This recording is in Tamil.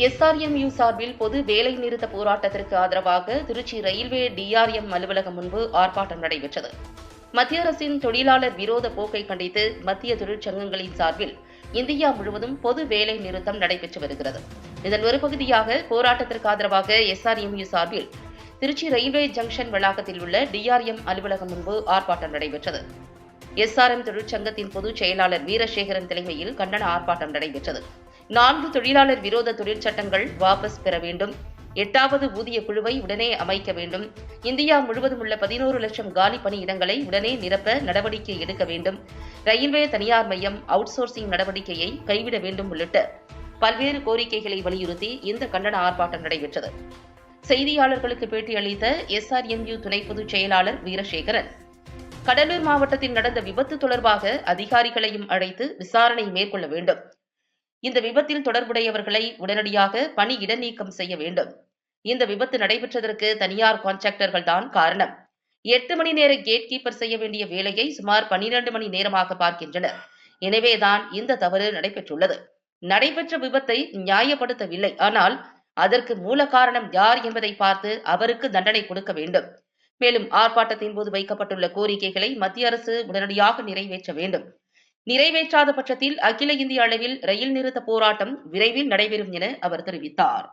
எஸ்ஆர்எம்யூ சார்பில் பொது வேலை நிறுத்த போராட்டத்திற்கு ஆதரவாக திருச்சி ரயில்வே டிஆர்எம் அலுவலகம் முன்பு ஆர்ப்பாட்டம் நடைபெற்றது. மத்திய அரசின் தொழிலாளர் விரோத போக்கை கண்டித்து மத்திய தொழிற்சங்கங்களின் சார்பில் இந்தியா முழுவதும் பொது வேலை நிறுத்தம் நடைபெற்று வருகிறது. இதன் ஒரு பகுதியாக போராட்டத்திற்கு ஆதரவாக எஸ்ஆர்எம்யூ சார்பில் திருச்சி ரயில்வே ஜங்ஷன் வளாகத்தில் உள்ள டிஆர்எம் அலுவலகம் முன்பு ஆர்ப்பாட்டம் நடைபெற்றது. எஸ்ஆர்எம் தொழிற்சங்கத்தின் பொதுச் செயலாளர் வீரசேகரன் தலைமையில் கண்டன ஆர்ப்பாட்டம் நடைபெற்றது. 4 தொழிலாளர் விரோத தொழிற்சட்டங்கள் வாபஸ் பெற வேண்டும், 8வது ஊதிய குழுவை உடனே அமைக்க வேண்டும், இந்தியா முழுவதும் உள்ள 11 லட்சம் காலி பணியிடங்களை உடனே நிரப்ப நடவடிக்கை எடுக்க வேண்டும், ரயில்வே தனியார் மையம் அவுட் சோர்சிங் நடவடிக்கையை கைவிட வேண்டும் உள்ளிட்ட பல்வேறு கோரிக்கைகளை வலியுறுத்தி இந்த கண்டன ஆர்ப்பாட்டம் நடைபெற்றது. செய்தியாளர்களுக்கு பேட்டியளித்த எஸ்ஆர்எம்யூ துணை பொதுச் செயலாளர் வீரசேகரன், கடலூர் மாவட்டத்தில் நடந்த விபத்து தொடர்பாக அதிகாரிகளையும் அழைத்து விசாரணை மேற்கொள்ள வேண்டும். இந்த விபத்தில் தொடர்புடையவர்களை உடனடியாக பணி இடைநீக்கம் செய்ய வேண்டும். இந்த விபத்து நடைபெற்றதற்கு தனியார் கான்ட்ராக்டர்கள் தான் காரணம். 8 மணி நேர கேட் கீப்பர் செய்ய வேண்டிய வேலையை சுமார் 12 மணி நேரமாக பார்க்கின்றனர். எனவேதான் இந்த தவறு நடைபெற்றுள்ளது. நடைபெற்ற விபத்தை நியாயப்படுத்தவில்லை, ஆனால் அதற்கு மூல காரணம் யார் என்பதை பார்த்து அவருக்கு தண்டனை கொடுக்க வேண்டும். மேலும் ஆர்ப்பாட்டத்தின் போது வைக்கப்பட்டுள்ள கோரிக்கைகளை மத்திய அரசு உடனடியாக நிறைவேற்ற வேண்டும். நிறைவேற்றாத பட்சத்தில் அகில இந்திய அளவில் ரயில் நிறுத்த போராட்டம் விரைவில் நடைபெறும் என அவர் தெரிவித்தார்.